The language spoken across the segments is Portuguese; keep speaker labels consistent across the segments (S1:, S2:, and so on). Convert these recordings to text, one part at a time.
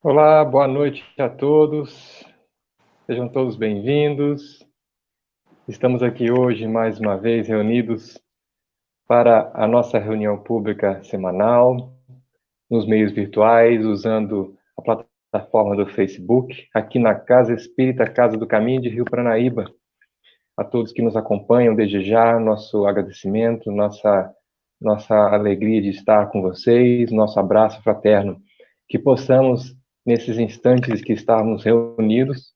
S1: Olá, boa noite a todos. Sejam todos bem-vindos. Estamos aqui hoje, mais uma vez, reunidos para a nossa reunião pública semanal, nos meios virtuais, usando a plataforma do Facebook, aqui na Casa Espírita Casa do Caminho de Rio Paranaíba. A todos que nos acompanham, desde já, nosso agradecimento, nossa alegria de estar com vocês, nosso abraço fraterno. Que possamos, nesses instantes que estamos reunidos,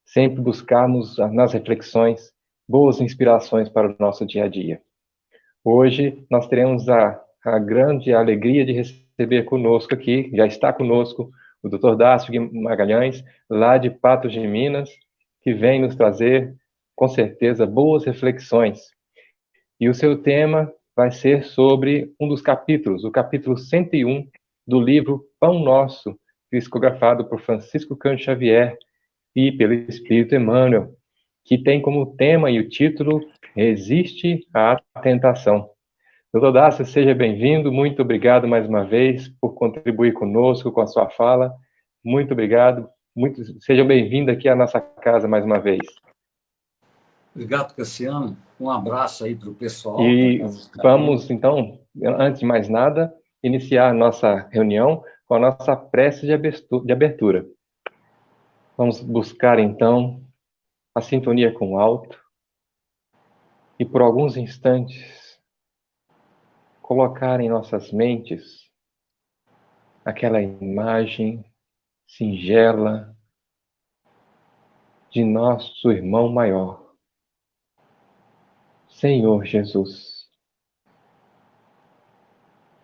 S1: sempre buscarmos nas reflexões boas inspirações para o nosso dia a dia. Hoje nós teremos a grande alegria de receber conosco aqui, já está conosco, o Dr. Dácio Magalhães, lá de Patos de Minas, que vem nos trazer, com certeza, boas reflexões. E o seu tema vai ser sobre um dos capítulos, o capítulo 101 do livro Pão Nosso, psicografado por Francisco Cândido Xavier e pelo Espírito Emmanuel, que tem como tema e o título Resiste à Tentação. Doutor Dácio, seja bem-vindo, muito obrigado mais uma vez por contribuir conosco com a sua fala, muito obrigado, seja bem-vindo aqui à nossa casa mais uma vez.
S2: Obrigado, Cassiano, um abraço aí para o pessoal.
S1: E vamos, então, antes de mais nada, iniciar a nossa reunião com a nossa prece de abertura. Vamos buscar, então, a sintonia com o alto e, por alguns instantes, colocar em nossas mentes aquela imagem singela de nosso irmão maior, Senhor Jesus.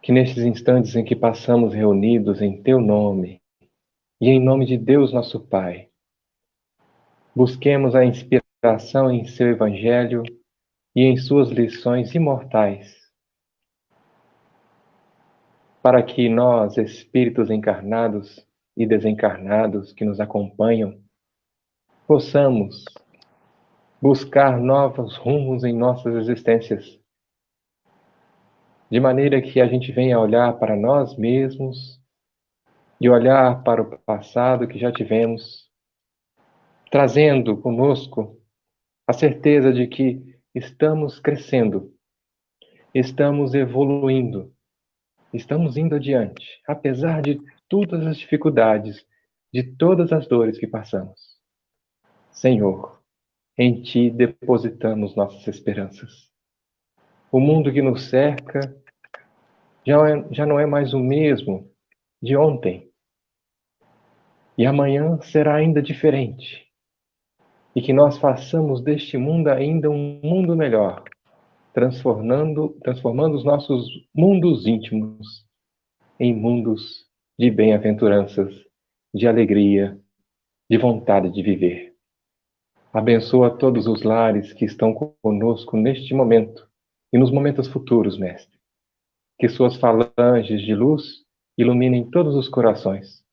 S1: Que nesses instantes em que passamos reunidos em Teu nome, e em nome de Deus, nosso Pai, busquemos a inspiração em seu Evangelho e em suas lições imortais, para que nós, espíritos encarnados e desencarnados que nos acompanham, possamos buscar novos rumos em nossas existências, de maneira que a gente venha olhar para nós mesmos e olhar para o passado que já tivemos, trazendo conosco a certeza de que estamos crescendo, estamos evoluindo, estamos indo adiante, apesar de todas as dificuldades, de todas as dores que passamos. Senhor, em Ti depositamos nossas esperanças. O mundo que nos cerca já não é mais o mesmo de ontem. E amanhã será ainda diferente. E que nós façamos deste mundo ainda um mundo melhor, transformando os nossos mundos íntimos em mundos de bem-aventuranças, de alegria, de vontade de viver. Abençoa todos os lares que estão conosco neste momento e nos momentos futuros, Mestre. Que suas falanges de luz iluminem todos os corações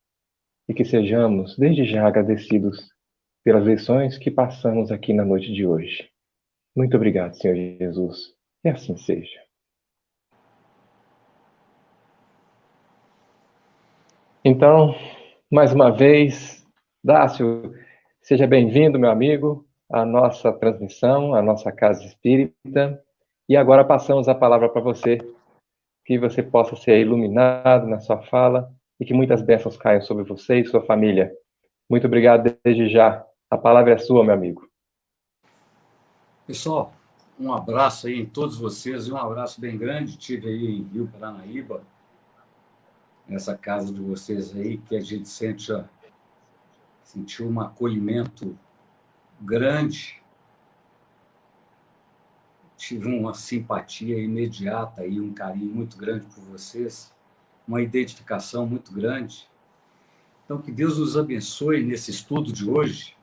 S1: e que sejamos, desde já, agradecidos pelas lições que passamos aqui na noite de hoje. Muito obrigado, Senhor Jesus. E assim seja. Então, mais uma vez, Dácio, seja bem-vindo, meu amigo, à nossa transmissão, à nossa casa espírita. E agora passamos a palavra para você, que você possa ser iluminado na sua fala e que muitas bênçãos caiam sobre você e sua família. Muito obrigado desde já. A palavra é sua, meu amigo.
S2: Pessoal, um abraço aí em todos vocês e um abraço bem grande. Estive aí em Rio Paranaíba, nessa casa de vocês aí, que a gente sentiu um acolhimento grande. Tive uma simpatia imediata e um carinho muito grande por vocês, uma identificação muito grande. Então, que Deus os abençoe nesse estudo de hoje.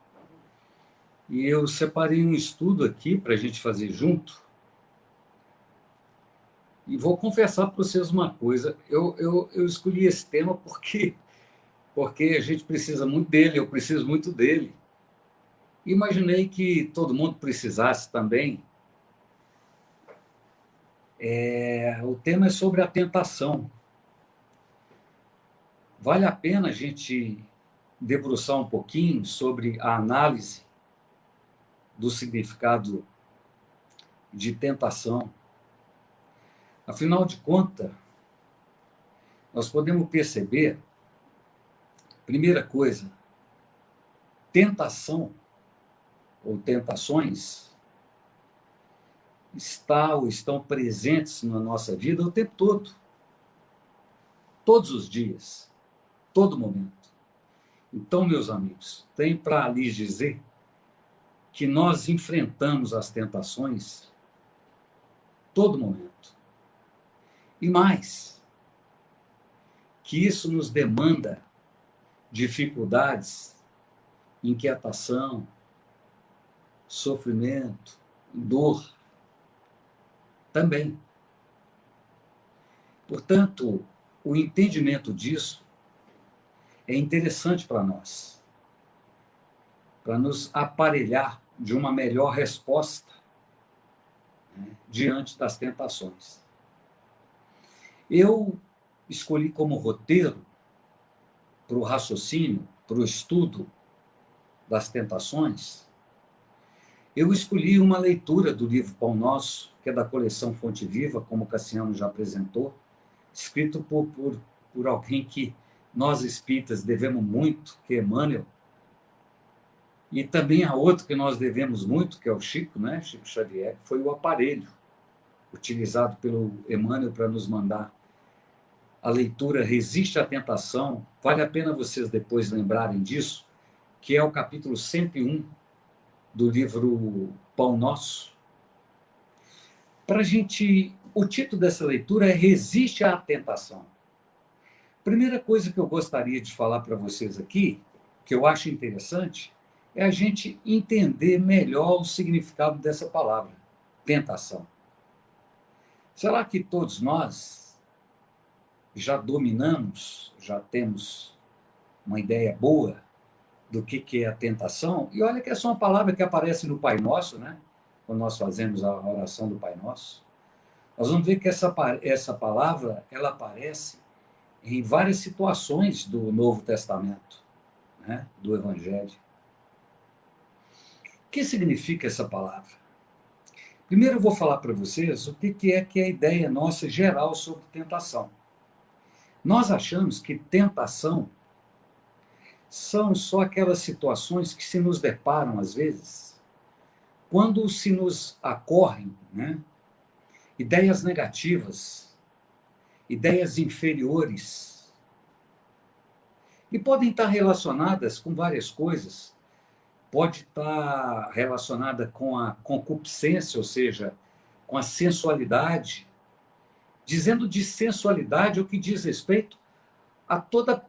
S2: E eu separei um estudo aqui para a gente fazer junto. E vou confessar para vocês uma coisa. Eu escolhi esse tema porque a gente precisa muito dele, eu preciso muito dele. Imaginei que todo mundo precisasse também. O tema é sobre a tentação. Vale a pena a gente debruçar um pouquinho sobre a análise do significado de tentação. Afinal de contas, nós podemos perceber, primeira coisa, tentação ou tentações estão presentes na nossa vida o tempo todo, todos os dias, todo momento. Então, meus amigos, tenho para lhes dizer que nós enfrentamos as tentações todo momento. E mais, que isso nos demanda dificuldades, inquietação, sofrimento, dor também. Portanto, o entendimento disso é interessante para nós, para nos aparelhar de uma melhor resposta, né, diante das tentações. Eu escolhi como roteiro para o raciocínio, para o estudo das tentações, eu escolhi uma leitura do livro Pão Nosso, que é da coleção Fonte Viva, como o Cassiano já apresentou, escrito por alguém que nós espíritas devemos muito, que é Emmanuel, e também há outro que nós devemos muito, que é o Chico, né? Chico Xavier, que foi o aparelho utilizado pelo Emmanuel para nos mandar a leitura Resiste à Tentação. Vale a pena vocês depois lembrarem disso, que é o capítulo 101 do livro Pão Nosso. O título dessa leitura é Resiste à Tentação. Primeira coisa que eu gostaria de falar para vocês aqui, que eu acho interessante, é a gente entender melhor o significado dessa palavra, tentação. Será que todos nós já dominamos, já temos uma ideia boa do que é a tentação? E olha que é só uma palavra que aparece no Pai Nosso, né? Quando nós fazemos a oração do Pai Nosso. Nós vamos ver que essa palavra, ela aparece em várias situações do Novo Testamento, né? Do Evangelho. O que significa essa palavra? Primeiro eu vou falar para vocês o que é a ideia nossa geral sobre tentação. Nós achamos que tentação são só aquelas situações que se nos deparam, às vezes, quando se nos ocorrem, né, ideias negativas, ideias inferiores, e podem estar relacionadas com várias coisas. Pode estar relacionada com a concupiscência, ou seja, com a sensualidade. Dizendo de sensualidade, o que diz respeito a toda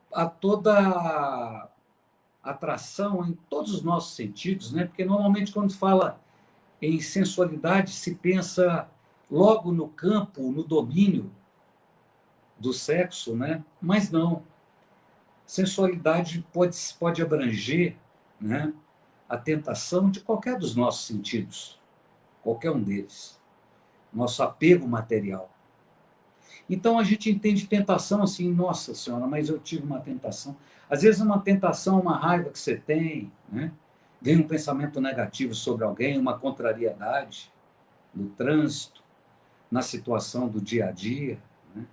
S2: atração em todos os nossos sentidos, né? Porque normalmente quando fala em sensualidade se pensa logo no campo, no domínio do sexo, né? Mas não. Sensualidade pode abranger, né, a tentação de qualquer dos nossos sentidos, qualquer um deles, nosso apego material. Então a gente entende tentação assim, nossa senhora, mas eu tive uma tentação. Às vezes uma tentação, uma raiva que você tem, né? Vem um pensamento negativo sobre alguém, uma contrariedade no trânsito, na situação do dia a dia, né?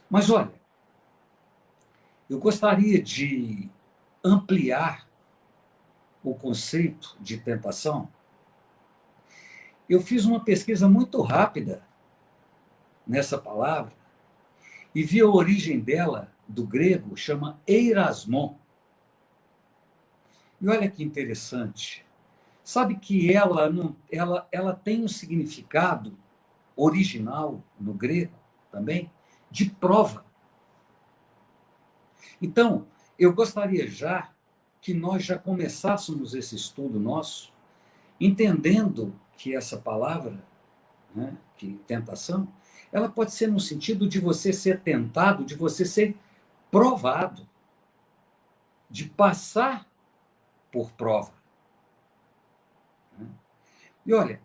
S2: Mas olha, eu gostaria de ampliar o conceito de tentação. Eu fiz uma pesquisa muito rápida nessa palavra e vi a origem dela do grego, chama eirasmon. E olha que interessante. Sabe que ela tem um significado original no grego também de prova. Então, eu gostaria já que nós já começássemos esse estudo nosso entendendo que essa palavra, né, que tentação, ela pode ser no sentido de você ser tentado, de você ser provado, de passar por prova. E olha,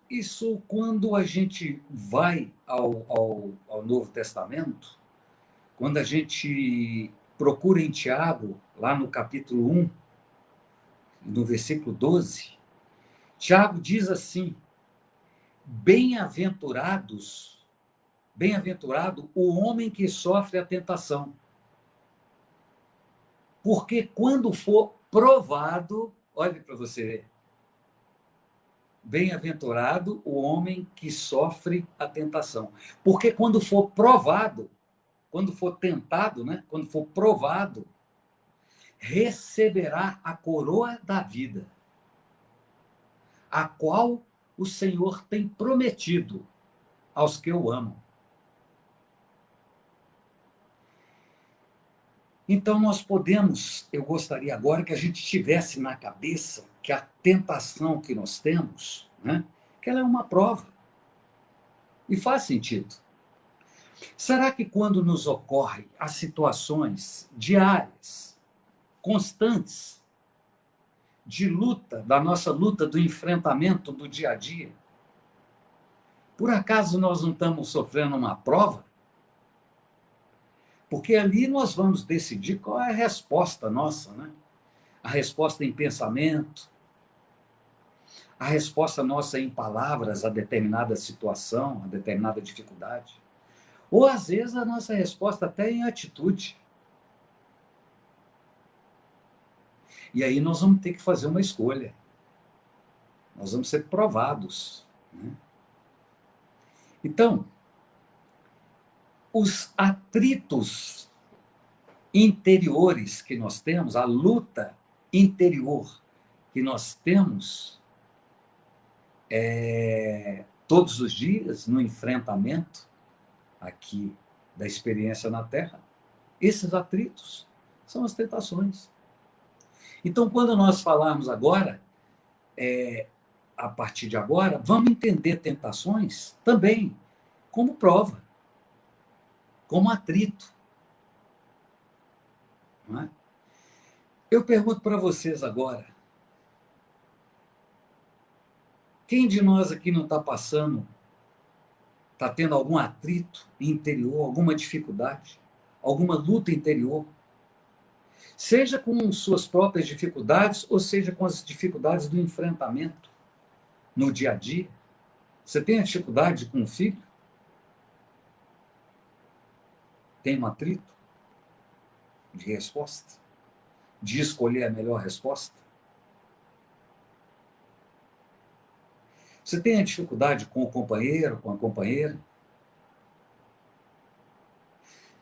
S2: isso quando a gente vai ao Novo Testamento, quando a gente procura em Tiago, lá no capítulo 1, no versículo 12, Tiago diz assim: bem-aventurado o homem que sofre a tentação, porque quando for provado, olhe para você ver, bem-aventurado o homem que sofre a tentação, porque quando for provado, quando for tentado, né? Quando for provado, receberá a coroa da vida, a qual o Senhor tem prometido aos que o amam. Então, eu gostaria agora que a gente tivesse na cabeça que a tentação que nós temos, né, que ela é uma prova. E faz sentido. Será que quando nos ocorrem as situações diárias, constantes, de luta, da nossa luta, do enfrentamento do dia a dia, por acaso nós não estamos sofrendo uma prova? Porque ali nós vamos decidir qual é a resposta nossa, né? A resposta em pensamento, a resposta nossa em palavras a determinada situação, a determinada dificuldade. Ou, às vezes, a nossa resposta até em atitude. E aí nós vamos ter que fazer uma escolha. Nós vamos ser provados, né? Então, os atritos interiores que nós temos, a luta interior que nós temos todos os dias no enfrentamento aqui da experiência na Terra. Esses atritos são as tentações. Então, quando nós falarmos agora, a partir de agora, vamos entender tentações também como prova, como atrito. Não é? Eu pergunto para vocês agora, quem de nós aqui não está passando, está tendo algum atrito interior, alguma dificuldade, alguma luta interior? Seja com suas próprias dificuldades, ou seja com as dificuldades do enfrentamento no dia a dia. Você tem a dificuldade com o filho? Tem um atrito de resposta? De escolher a melhor resposta? Você tem a dificuldade com o companheiro, com a companheira?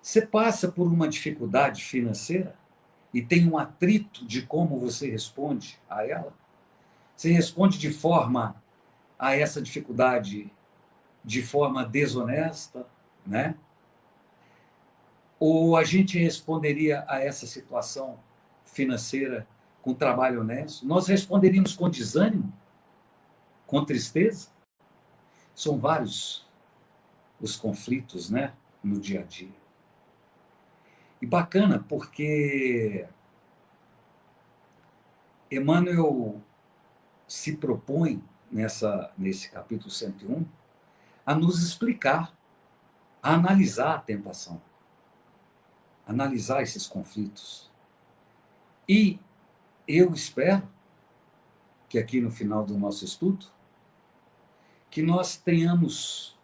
S2: Você passa por uma dificuldade financeira e tem um atrito de como você responde a ela? Você responde de forma a essa dificuldade de forma desonesta, né? Ou a gente responderia a essa situação financeira com trabalho honesto? Nós responderíamos com desânimo? Com tristeza? São vários os conflitos, né, no dia a dia. E bacana porque Emmanuel se propõe, nesse capítulo 101, a nos explicar, a analisar a tentação, analisar esses conflitos. E eu espero que aqui no final do nosso estudo, que nós tenhamos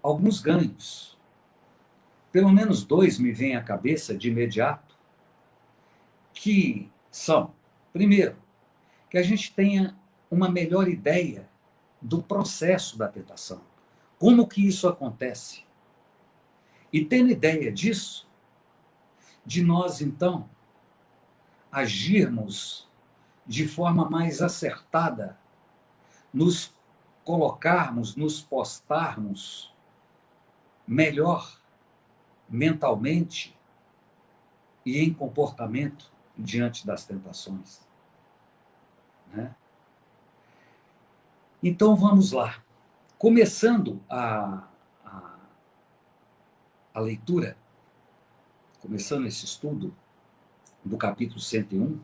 S2: alguns ganhos. Pelo menos 2 me vêm à cabeça de imediato, que são, primeiro, que a gente tenha uma melhor ideia do processo da tentação. Como que isso acontece? E tendo ideia disso, de nós, então, agirmos de forma mais acertada, nos colocarmos, nos postarmos melhor mentalmente e em comportamento diante das tentações. Né? Então, vamos lá. Começando a leitura, começando esse estudo do capítulo 101,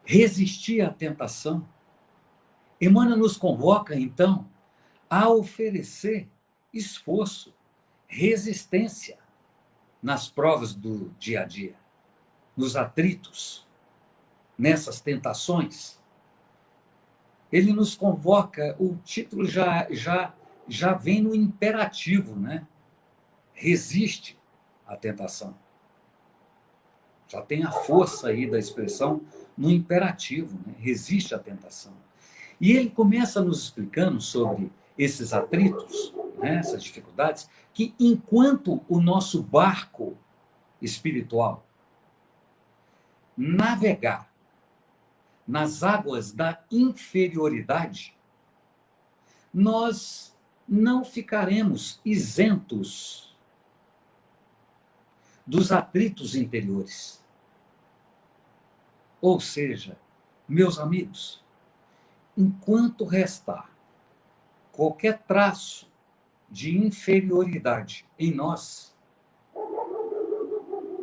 S2: resistir à tentação, Emmanuel nos convoca, então, a oferecer esforço, resistência nas provas do dia a dia, nos atritos, nessas tentações. Ele nos convoca, o título já vem no imperativo, né? Resiste à tentação. Já tem a força aí da expressão no imperativo, né? Resiste à tentação. E ele começa nos explicando sobre esses atritos, né? Essas dificuldades, que enquanto o nosso barco espiritual navegar nas águas da inferioridade, nós não ficaremos isentos dos atritos interiores. Ou seja, meus amigos, enquanto restar qualquer traço de inferioridade em nós,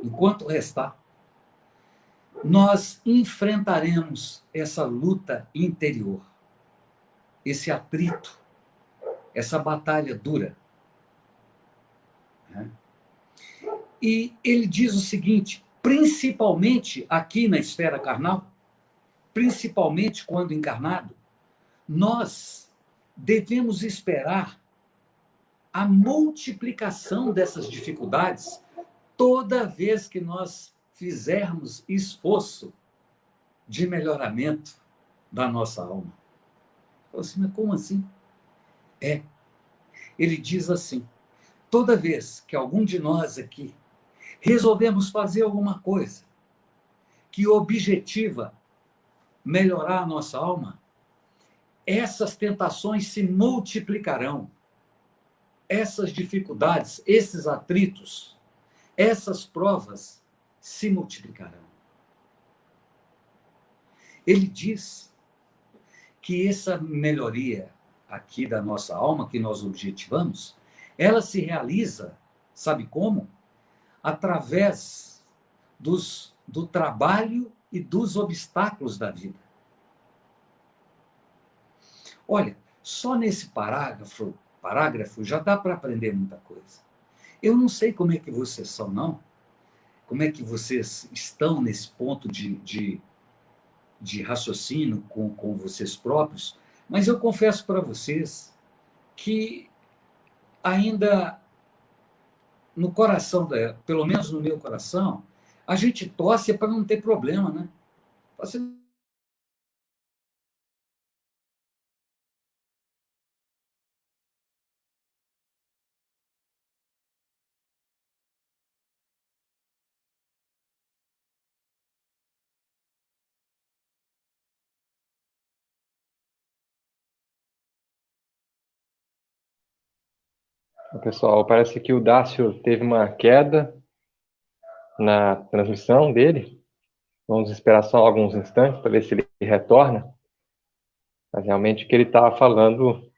S2: enquanto restar, nós enfrentaremos essa luta interior, esse atrito, essa batalha dura. Né? E ele diz o seguinte, principalmente aqui na esfera carnal, principalmente quando encarnado, nós devemos esperar a multiplicação dessas dificuldades toda vez que nós fizermos esforço de melhoramento da nossa alma. Eu assim, mas como assim? Ele diz assim, toda vez que algum de nós aqui resolvemos fazer alguma coisa que objetiva melhorar a nossa alma, essas tentações se multiplicarão. essas dificuldades, esses atritos, essas provas se multiplicarão. Ele diz que essa melhoria aqui da nossa alma, que nós objetivamos, ela se realiza, sabe como? Através do trabalho e dos obstáculos da vida. Olha, só nesse parágrafo já dá para aprender muita coisa. Eu não sei como é que vocês são, não. Como é que vocês estão nesse ponto de raciocínio com vocês próprios, mas eu confesso para vocês que ainda no coração, pelo menos no meu coração, a gente torce para não ter problema, né? Você...
S1: Pessoal, parece que o Dácio teve uma queda na transmissão dele. Vamos esperar só alguns instantes para ver se ele retorna. Mas realmente o que ele estava falando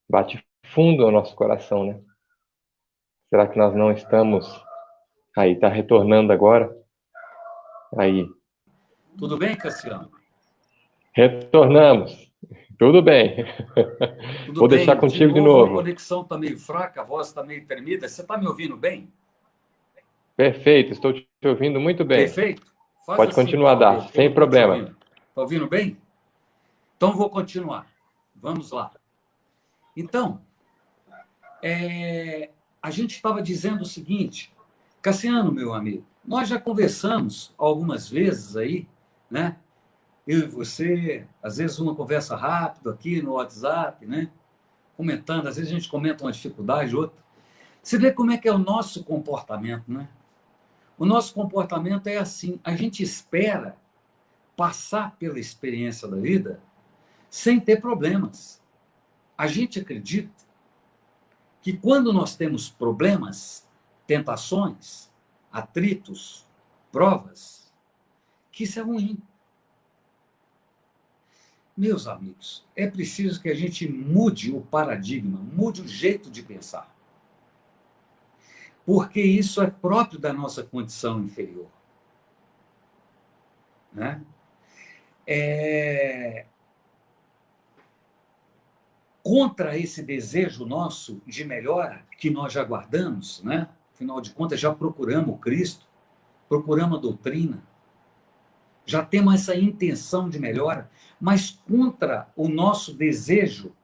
S1: bate fundo ao nosso coração, né? Será que nós não estamos... Aí, está retornando agora. Aí.
S2: Tudo bem, Cassiano?
S1: Retornamos. Tudo bem.
S2: Tudo
S1: Vou deixar
S2: bem. De
S1: contigo de
S2: novo, a
S1: novo.
S2: conexão está meio fraca, a voz está meio tremida. Você está me ouvindo bem?
S1: Perfeito, estou te ouvindo muito bem.
S2: Perfeito. Faz
S1: Pode
S2: assim, por
S1: continuar,
S2: favor,
S1: Dácio,
S2: que eu não
S1: sem
S2: estou te
S1: problema.
S2: ouvindo. Está ouvindo bem? Então, vou continuar. Vamos lá. Então, a gente estava dizendo o seguinte, Cassiano, meu amigo, nós já conversamos algumas vezes aí, né? Eu e você, às vezes uma conversa rápido aqui no WhatsApp, né? Comentando, às vezes a gente comenta uma dificuldade, outra. Você vê como é que é o nosso comportamento, né? O nosso comportamento é assim, a gente espera passar pela experiência da vida sem ter problemas. A gente acredita que quando nós temos problemas, tentações, atritos, provas, que isso é ruim. Meus amigos, é preciso que a gente mude o paradigma, mude o jeito de pensar. Porque isso é próprio da nossa condição inferior. Né? Contra esse desejo nosso de melhora, que nós já guardamos, né? Afinal de contas, já procuramos o Cristo, procuramos a doutrina, já temos essa intenção de melhora, mas contra o nosso desejo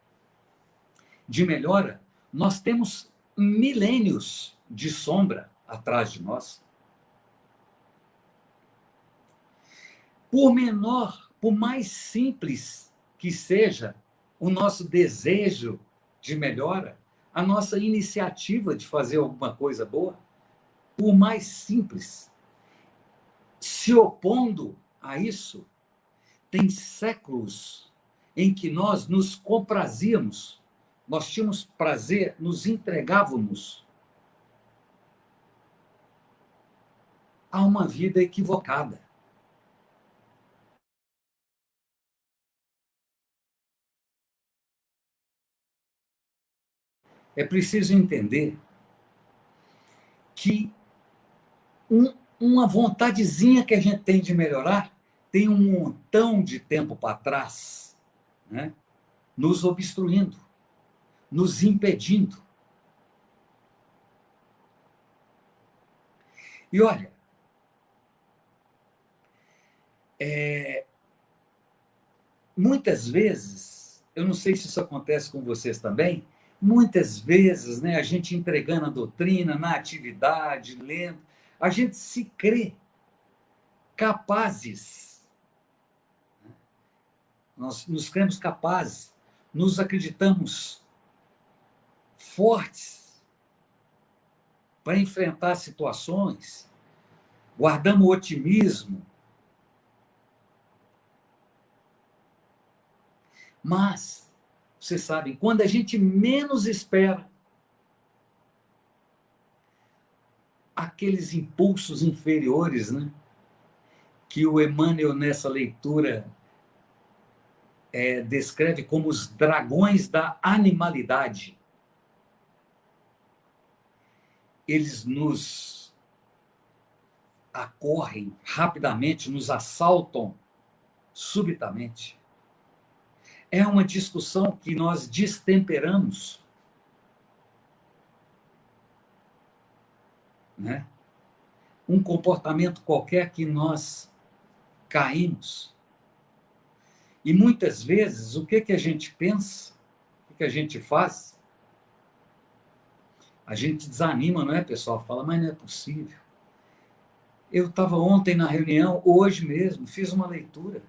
S2: de melhora, nós temos milênios de sombra atrás de nós. Por menor, por mais simples que seja o nosso desejo de melhora, a nossa iniciativa de fazer alguma coisa boa, por mais simples, se opondo a isso, tem séculos em que nós nos comprazíamos, nós tínhamos prazer, nos entregávamos a uma vida equivocada. É preciso entender que uma vontadezinha que a gente tem de melhorar tem um montão de tempo para trás, né? Nos obstruindo, nos impedindo. E olha, muitas vezes, eu não sei se isso acontece com vocês também, muitas vezes, né, a gente entregando a doutrina, na atividade, lendo, a gente se crê capazes, nós nos cremos capazes, nos acreditamos fortes para enfrentar situações, guardamos otimismo, mas, vocês sabem, quando a gente menos espera, aqueles impulsos inferiores, né? Que o Emmanuel, nessa leitura, descreve como os dragões da animalidade. Eles nos acorrem rapidamente, nos assaltam subitamente. É uma discussão que nós destemperamos, né? Um comportamento qualquer que nós caímos. E muitas vezes, o que a gente pensa, o que a gente faz? A gente desanima, não é, pessoal? Fala, mas não é possível. Eu estava ontem na reunião, hoje mesmo, fiz uma leitura.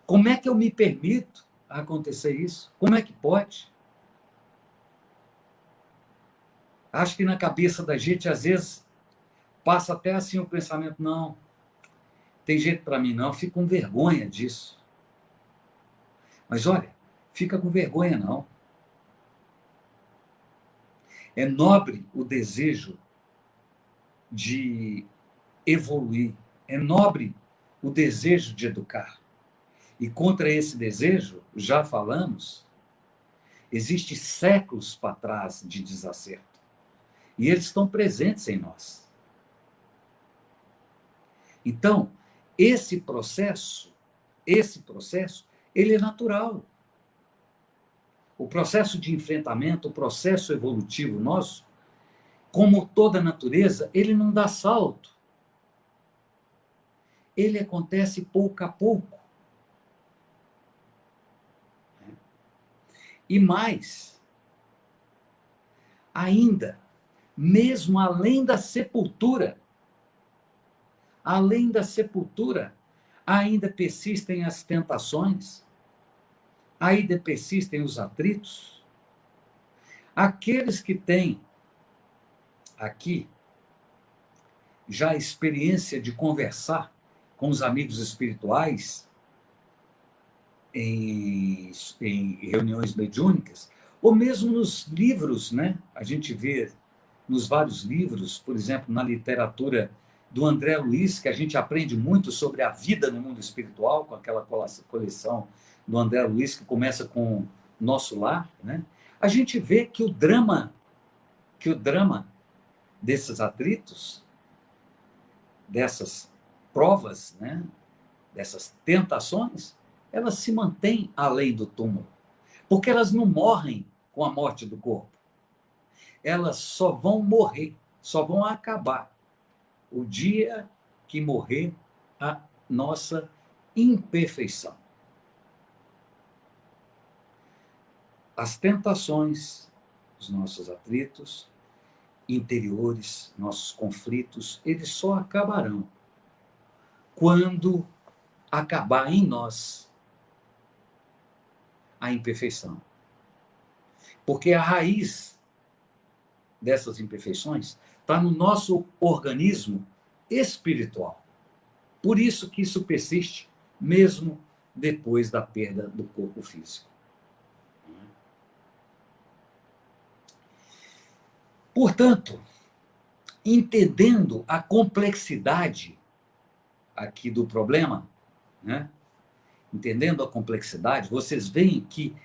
S2: Como é que eu me permito acontecer isso? Como é que pode? Acho que na cabeça da gente, às vezes, passa até assim o pensamento, não, tem jeito para mim não, eu fico com vergonha disso. Mas olha, fica com vergonha não. É nobre o desejo de evoluir, é nobre o desejo de educar. E contra esse desejo, já falamos, existe séculos para trás de desacerto. E eles estão presentes em nós. Então, esse processo, ele é natural. O processo de enfrentamento, o processo evolutivo nosso, como toda natureza, ele não dá salto. Ele acontece pouco a pouco. E mais, ainda, mesmo além da sepultura, ainda persistem as tentações, ainda persistem os atritos. Aqueles que têm aqui já a experiência de conversar com os amigos espirituais em reuniões mediúnicas, ou mesmo nos livros, né? A gente vê nos vários livros, por exemplo, na literatura do André Luiz, que a gente aprende muito sobre a vida no mundo espiritual, com aquela coleção do André Luiz, que começa com Nosso Lar, né? A gente vê que o drama desses atritos, dessas provas, né? Dessas tentações, elas se mantêm além do túmulo, porque elas não morrem com a morte do corpo. Elas só vão morrer, só vão acabar o dia que morrer a nossa imperfeição. As tentações, os nossos atritos interiores, nossos conflitos, eles só acabarão quando acabar em nós a imperfeição. Porque a raiz dessas imperfeições está no nosso organismo espiritual. Por isso que isso persiste, mesmo depois da perda do corpo físico. Portanto, entendendo a complexidade aqui do problema, né? Entendendo a complexidade, vocês veem que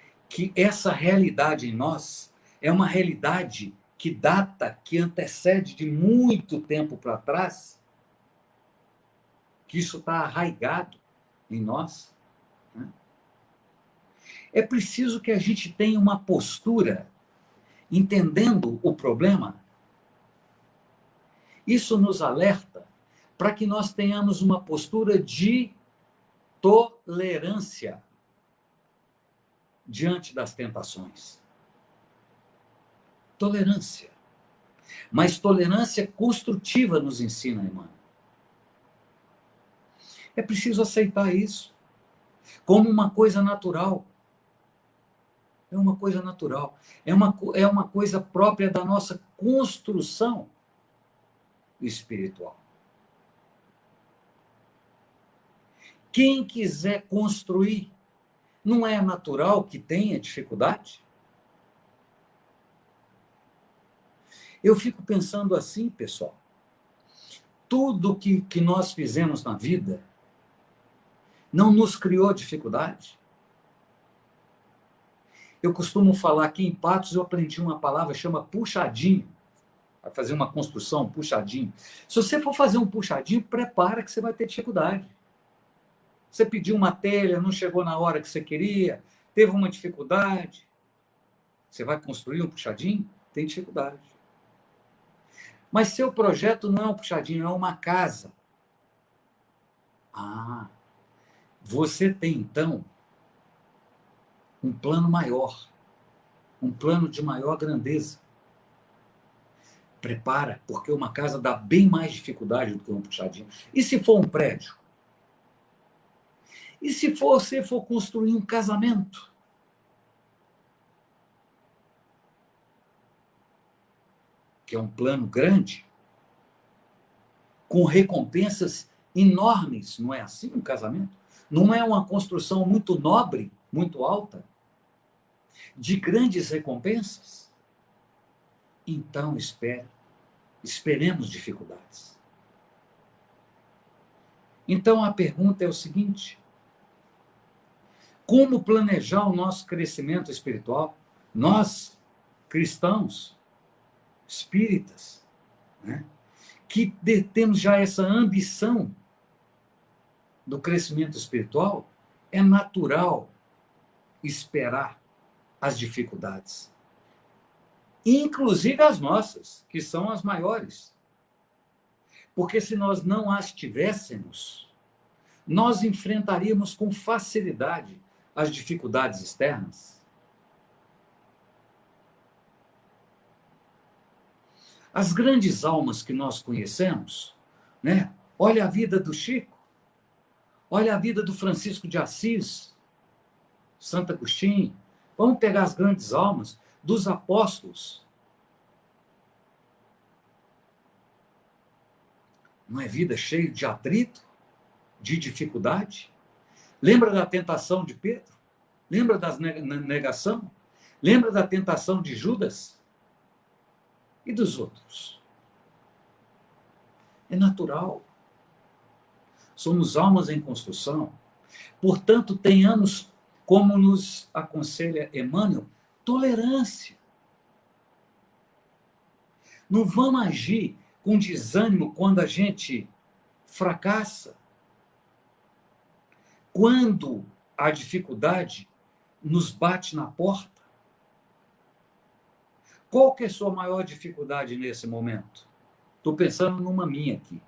S2: essa realidade em nós é uma realidade que data, que antecede de muito tempo para trás, que isso está arraigado em nós. Né? É preciso que a gente tenha uma postura, entendendo o problema. Isso nos alerta para que nós tenhamos uma postura de tolerância diante das tentações. Tolerância. Mas tolerância construtiva nos ensina, irmão. É preciso aceitar isso como uma coisa natural. É uma coisa natural. É uma coisa própria da nossa construção espiritual. Quem quiser construir, não é natural que tenha dificuldade? Eu fico pensando assim, pessoal. tudo que nós fizemos na vida não nos criou dificuldade. Eu costumo falar que em Patos eu aprendi uma palavra que chama puxadinho. Vai fazer uma construção, um puxadinho. Se você for fazer um puxadinho, prepara que você vai ter dificuldade. Você pediu uma telha, não chegou na hora que você queria, teve uma dificuldade. Você vai construir um puxadinho? Tem dificuldade. Mas seu projeto não é um puxadinho, é uma casa. Ah, você tem, então, um plano maior, um plano de maior grandeza. Prepara, porque uma casa dá bem mais dificuldade do que um puxadinho. E se for um prédio? E se você for construir um casamento? Que é um plano grande, com recompensas enormes, não é assim um casamento? Não é uma construção muito nobre, muito alta, de grandes recompensas? Então, esperemos dificuldades. Então, a pergunta é o seguinte: como planejar o nosso crescimento espiritual? Nós, cristãos, espíritas, né, que temos já essa ambição do crescimento espiritual, é natural esperar as dificuldades, inclusive as nossas, que são as maiores. Porque se nós não as tivéssemos, nós enfrentaríamos com facilidade as dificuldades externas. As grandes almas que nós conhecemos, né? Olha a vida do Chico, olha a vida do Francisco de Assis, Santo Agostinho. Vamos pegar as grandes almas dos apóstolos. Não é vida cheia de atrito, de dificuldade? Lembra da tentação de Pedro? Lembra da negação? Lembra da tentação de Judas? E dos outros? É natural. Somos almas em construção. Portanto, tenhamos, como nos aconselha Emmanuel, tolerância. Não vamos agir com desânimo quando a gente fracassa. Quando a dificuldade nos bate na porta. Qual que é a sua maior dificuldade nesse momento? Estou pensando numa minha aqui.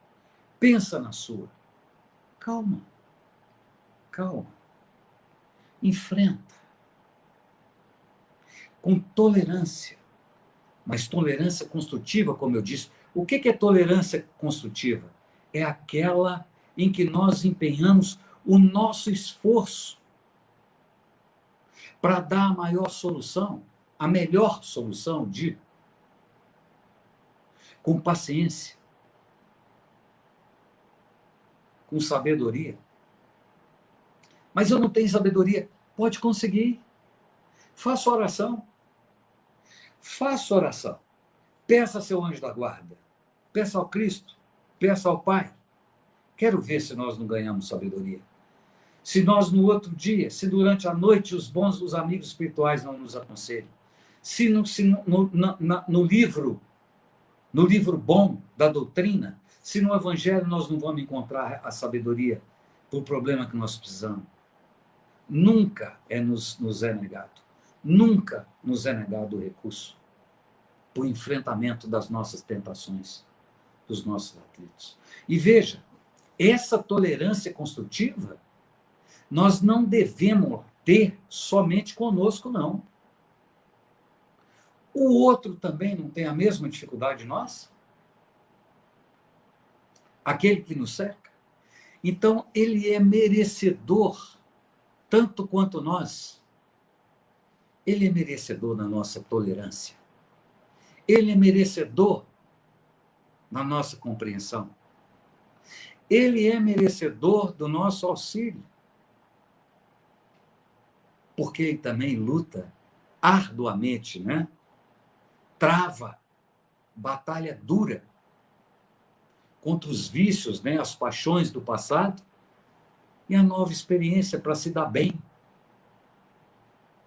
S2: Pensa na sua. Calma. Calma. Enfrenta. Com tolerância. Mas tolerância construtiva, como eu disse. O que é tolerância construtiva? É aquela em que nós empenhamos o nosso esforço para dar a maior solução, a melhor solução, digo, com paciência, com sabedoria. Mas eu não tenho sabedoria. Pode conseguir. Faça oração. Faça oração. Peça a seu anjo da guarda. Peça ao Cristo. Peça ao Pai. Quero ver se nós não ganhamos sabedoria. Se nós no outro dia, se durante a noite os amigos espirituais não nos aconselham. Se no livro bom da doutrina, se no Evangelho nós não vamos encontrar a sabedoria para o problema que nós precisamos. Nunca nos é negado. Nunca nos é negado o recurso para o enfrentamento das nossas tentações, dos nossos atritos. E veja, essa tolerância construtiva nós não devemos ter somente conosco, não. O outro também não tem a mesma dificuldade de nós? Aquele que nos cerca? Então, ele é merecedor, tanto quanto nós. Ele é merecedor da nossa tolerância. Ele é merecedor na nossa compreensão. Ele é merecedor do nosso auxílio. Porque ele também luta arduamente, né? Trava batalha dura contra os vícios, né, as paixões do passado, e a nova experiência para se dar bem.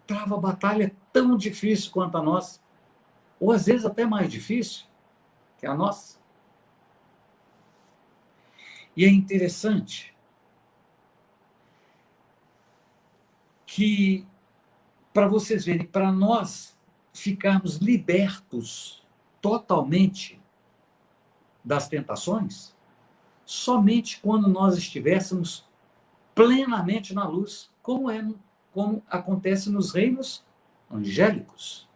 S2: Trava a batalha tão difícil quanto a nossa, ou às vezes até mais difícil que a nossa. E é interessante que, para vocês verem, para nós ficarmos libertos totalmente das tentações, somente quando nós estivéssemos plenamente na luz, como acontece nos reinos angélicos.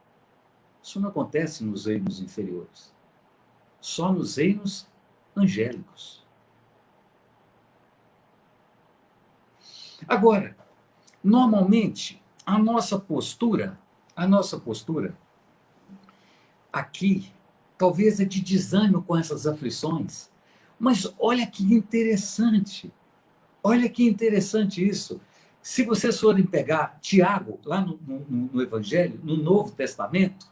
S2: Isso não acontece nos reinos inferiores, só nos reinos angélicos. Agora, normalmente, a nossa postura aqui, talvez é de desânimo com essas aflições, mas olha que interessante isso. Se vocês forem pegar Tiago, lá no Evangelho, no Novo Testamento,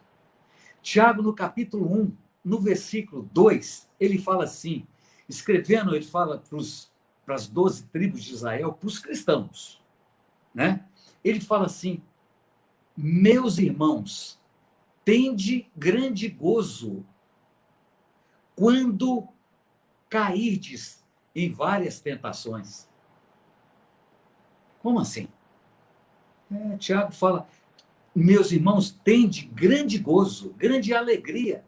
S2: Tiago, no capítulo 1, no versículo 2, ele fala assim, escrevendo, ele fala para as 12 tribos de Israel, para os cristãos, né? Ele fala assim, meus irmãos, tende grande gozo quando cairdes em várias tentações. Como assim? Tiago fala, meus irmãos, tende grande gozo, grande alegria,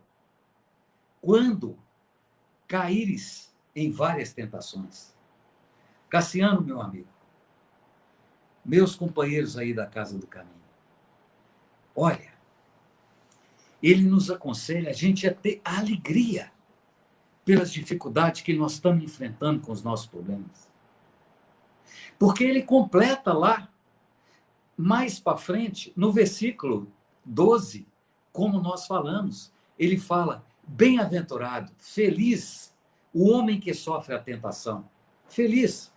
S2: quando caíres em várias tentações. Cassiano, meu amigo, meus companheiros aí da Casa do Caminho, olha, ele nos aconselha a gente a ter alegria pelas dificuldades que nós estamos enfrentando com os nossos problemas. Porque ele completa lá, mais para frente, no versículo 12, como nós falamos, ele fala, bem-aventurado, feliz, o homem que sofre a tentação. Feliz,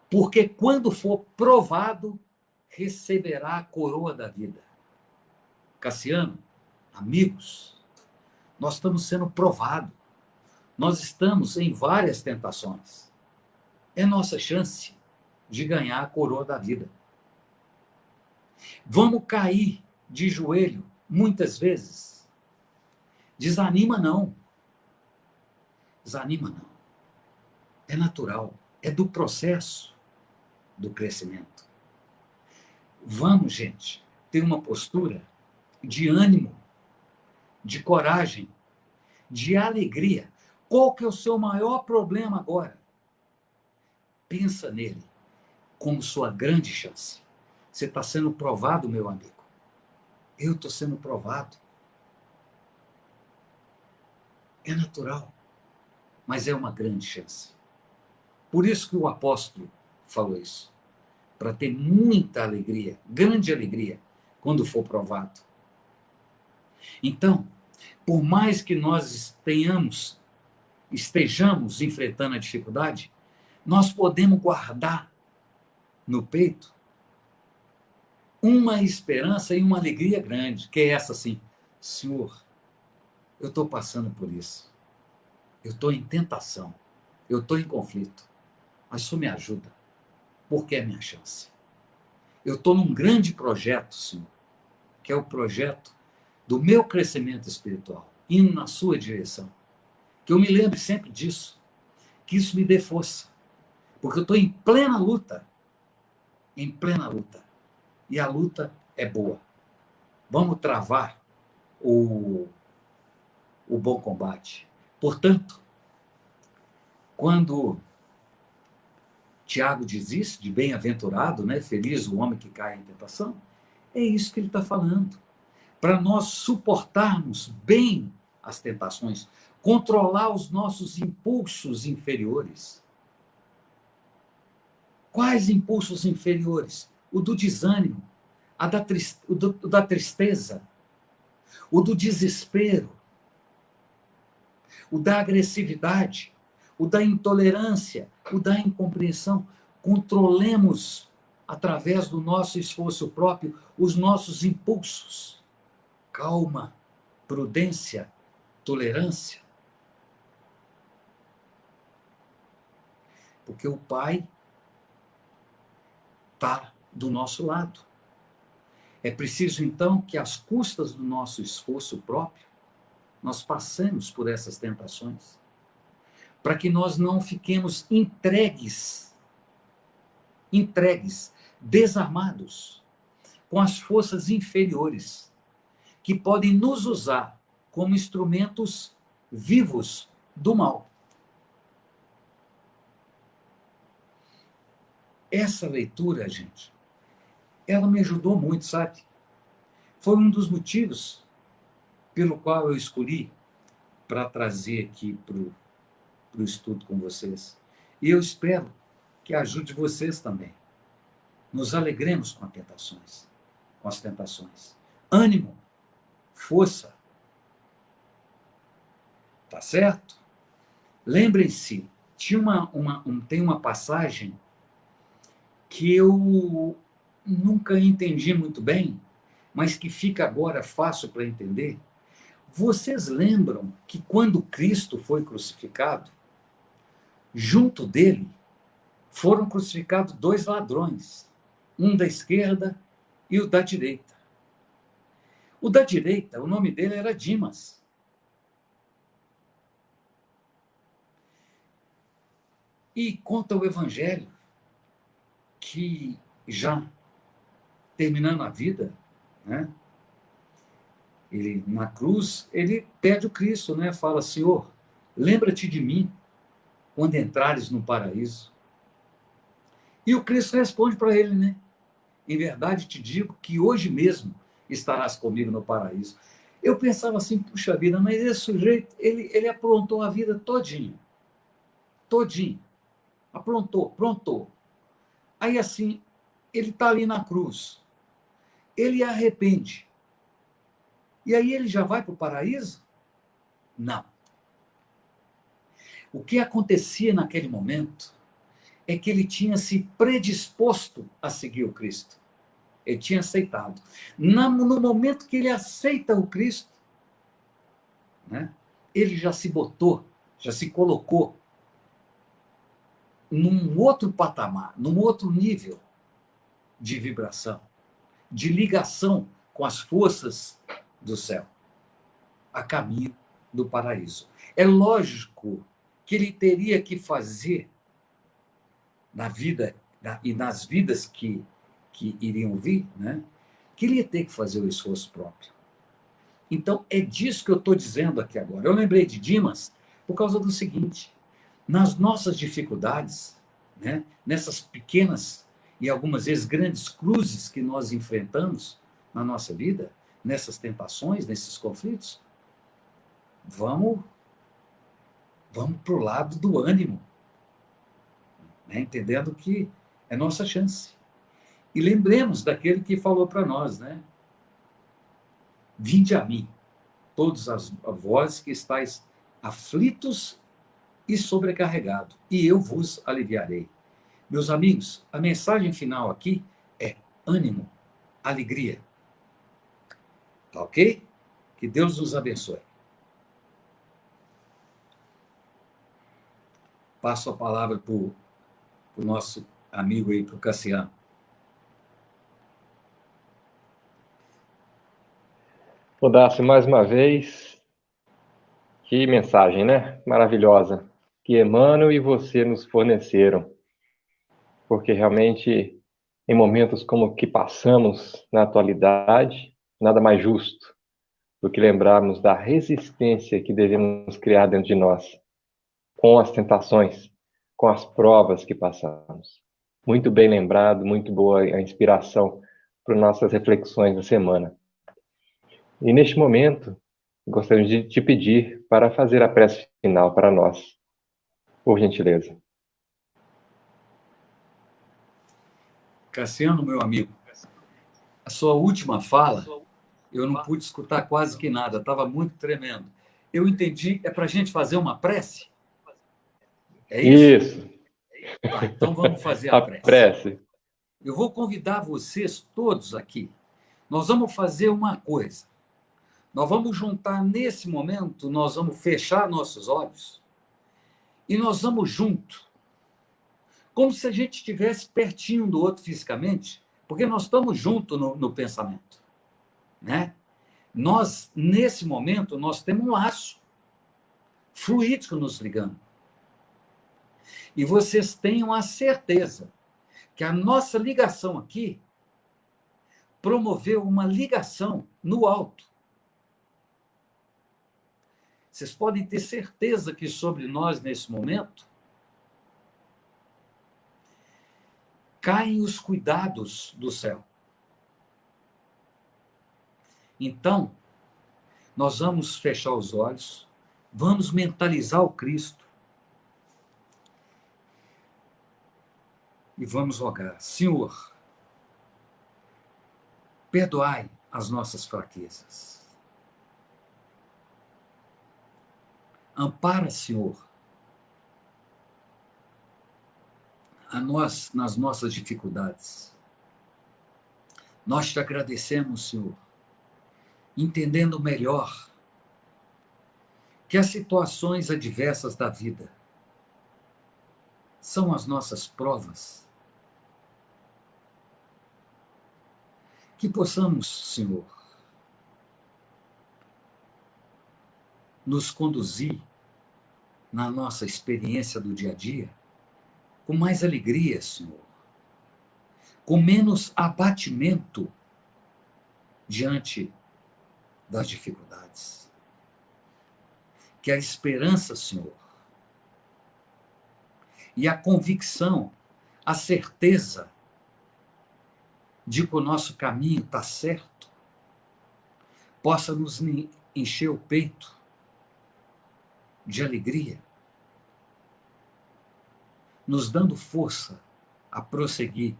S2: porque quando for provado, receberá a coroa da vida. Cassiano, amigos, nós estamos sendo provados. Nós estamos em várias tentações. É nossa chance de ganhar a coroa da vida. Vamos cair de joelho muitas vezes. Desanima não. Desanima não. É natural. É do processo do crescimento. Vamos, gente, ter uma postura de ânimo, de coragem, de alegria. Qual que é o seu maior problema agora? Pensa nele como sua grande chance. Você está sendo provado, meu amigo. Eu estou sendo provado. É natural, mas é uma grande chance. Por isso que o apóstolo falou isso. Para ter muita alegria, grande alegria, quando for provado. Então, por mais que nós estejamos enfrentando a dificuldade, nós podemos guardar no peito uma esperança e uma alegria grande, que é essa assim, Senhor, eu estou passando por isso, eu estou em tentação, eu estou em conflito, mas o Senhor me ajuda, porque é a minha chance. Eu estou num grande projeto, Senhor, que é o projeto do meu crescimento espiritual, indo na sua direção. Que eu me lembre sempre disso, que isso me dê força, porque eu estou em plena luta, e a luta é boa. Vamos travar o bom combate. Portanto, quando Tiago diz isso, de bem-aventurado, né? Feliz o homem que cai em tentação, é isso que ele está falando. Para nós suportarmos bem as tentações, controlar os nossos impulsos inferiores. Quais impulsos inferiores? O do desânimo, o da tristeza, o do desespero, o da agressividade, o da intolerância, o da incompreensão. Controlemos, através do nosso esforço próprio, os nossos impulsos. Calma, prudência, tolerância. Porque o Pai está do nosso lado. É preciso, então, que às custas do nosso esforço próprio, nós passemos por essas tentações, para que nós não fiquemos entregues, desarmados, com as forças inferiores, que podem nos usar como instrumentos vivos do mal. Essa leitura, gente, ela me ajudou muito, sabe? Foi um dos motivos pelo qual eu escolhi para trazer aqui para o estudo com vocês. E eu espero que ajude vocês também. Nos alegremos com as tentações. Ânimo, força. Tá certo? Lembrem-se, tem uma passagem que eu nunca entendi muito bem, mas que fica agora fácil para entender. Vocês lembram que quando Cristo foi crucificado, junto dele foram crucificados 2 ladrões, um da esquerda e o da direita. O da direita, o nome dele era Dimas. E conta o Evangelho que, já terminando a vida, né, ele, na cruz, ele pede o Cristo, né, fala: Senhor, lembra-te de mim quando entrares no paraíso. E o Cristo responde para ele, né? Em verdade te digo que hoje mesmo estarás comigo no paraíso. Eu pensava assim, puxa vida, mas esse sujeito, ele aprontou a vida todinha. Aprontou. Aí assim, ele está ali na cruz. Ele arrepende. E aí ele já vai para o paraíso? Não. O que acontecia naquele momento é que ele tinha se predisposto a seguir o Cristo. Ele tinha aceitado. No momento que ele aceita o Cristo, né, ele já se botou, já se colocou num outro patamar, num outro nível de vibração, de ligação com as forças do céu, a caminho do paraíso. É lógico que ele teria que fazer na vida e nas vidas que iriam vir, né, que ele ia ter que fazer o esforço próprio. Então, é disso que eu estou dizendo aqui agora. Eu lembrei de Dimas por causa do seguinte: nas nossas dificuldades, né, nessas pequenas e algumas vezes grandes cruzes que nós enfrentamos na nossa vida, nessas tentações, nesses conflitos, vamos para o lado do ânimo, né, entendendo que é nossa chance. E lembremos daquele que falou para nós, né? Vinde a mim, todos vós que estáis aflitos e sobrecarregados, e eu vos aliviarei. Meus amigos, a mensagem final aqui é ânimo, alegria. Tá ok? Que Deus nos abençoe. Passo a palavra para o nosso amigo aí, para o Cassiano.
S1: Rodasse mais uma vez. Que mensagem, né? Maravilhosa. Que Emmanuel e você nos forneceram. Porque realmente, em momentos como o que passamos na atualidade, nada mais justo do que lembrarmos da resistência que devemos criar dentro de nós, com as tentações, com as provas que passamos. Muito bem lembrado, muito boa a inspiração para nossas reflexões da semana. E neste momento, gostaria de te pedir para fazer a prece final para nós, por gentileza.
S2: Cassiano, meu amigo, a sua última fala, eu não pude escutar quase que nada, estava muito tremendo. Eu entendi, é para a gente fazer uma prece? É isso?
S1: Isso.
S2: Tá, então vamos fazer a
S1: A
S2: prece.
S1: prece.
S2: Eu vou convidar vocês todos aqui. Nós vamos fazer uma coisa. Nós vamos juntar nesse momento, nós vamos fechar nossos olhos e nós vamos junto como se a gente estivesse pertinho do outro fisicamente, porque nós estamos juntos no pensamento, né? Nós, nesse momento, nós temos um laço fluídico nos ligando. E vocês tenham a certeza que a nossa ligação aqui promoveu uma ligação no alto. Vocês podem ter certeza que sobre nós, nesse momento, caem os cuidados do céu. Então, nós vamos fechar os olhos, vamos mentalizar o Cristo e vamos rogar: Senhor, perdoai as nossas fraquezas. Ampara, Senhor, a nós nas nossas dificuldades. Nós te agradecemos, Senhor, entendendo melhor que as situações adversas da vida são as nossas provas. Que possamos, Senhor, nos conduzir na nossa experiência do dia a dia com mais alegria, Senhor, com menos abatimento diante das dificuldades. Que a esperança, Senhor, e a convicção, a certeza de que o nosso caminho está certo, possa nos encher o peito de alegria, nos dando força a prosseguir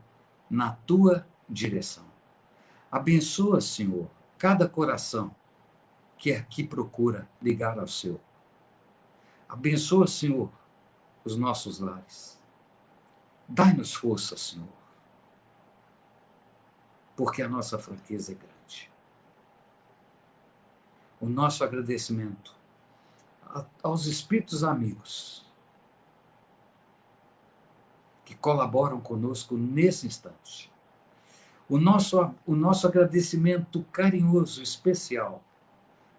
S2: na tua direção. Abençoa, Senhor, cada coração que aqui procura ligar ao seu. Abençoa, Senhor, os nossos lares. Dai-nos força, Senhor, porque a nossa fraqueza é grande. O nosso agradecimento aos espíritos amigos que colaboram conosco nesse instante. O nosso agradecimento carinhoso, especial,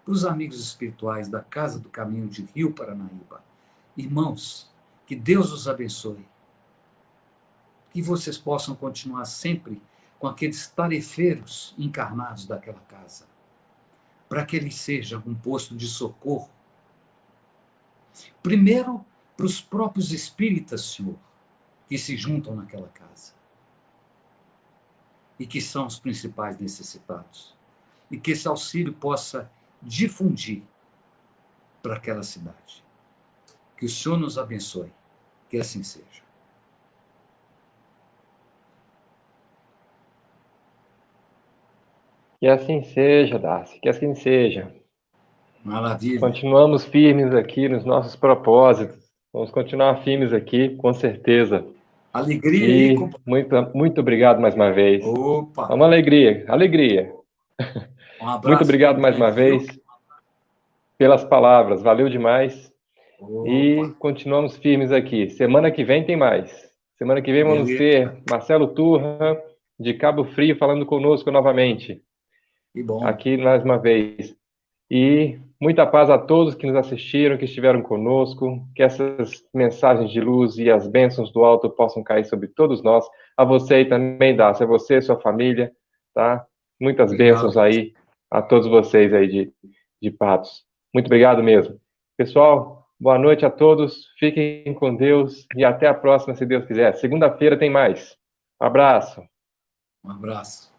S2: para os amigos espirituais da Casa do Caminho de Rio Paranaíba. Irmãos, que Deus os abençoe. Que vocês possam continuar sempre com aqueles tarefeiros encarnados daquela casa, para que ele seja um posto de socorro. Primeiro, para os próprios espíritas, Senhor, que se juntam naquela casa e que são os principais necessitados. E que esse auxílio possa difundir para aquela cidade. Que o Senhor nos abençoe. Que assim seja.
S1: Que assim seja, Darcy, que assim seja.
S2: Maravilha.
S1: Continuamos firmes aqui nos nossos propósitos. Vamos continuar firmes aqui, com certeza.
S2: Alegria
S1: e
S2: aí,
S1: muito obrigado mais uma vez.
S2: Opa!
S1: É uma alegria.
S2: Um abraço.
S1: Muito obrigado mais uma vez pelas palavras. Valeu demais.
S2: Opa.
S1: E continuamos firmes aqui. Semana que vem tem mais. Semana que vem vamos ter Marcelo Turra, de Cabo Frio, falando conosco novamente.
S2: Que bom.
S1: Aqui mais uma vez. E muita paz a todos que nos assistiram, que estiveram conosco, que essas mensagens de luz e as bênçãos do alto possam cair sobre todos nós, a você e também, Dácia, a você, sua família, tá? Muitas bênçãos aí a todos vocês aí de Patos. Muito obrigado mesmo. Pessoal, boa noite a todos, fiquem com Deus e até a próxima, se Deus quiser. Segunda-feira tem mais. Um abraço.
S2: Um abraço.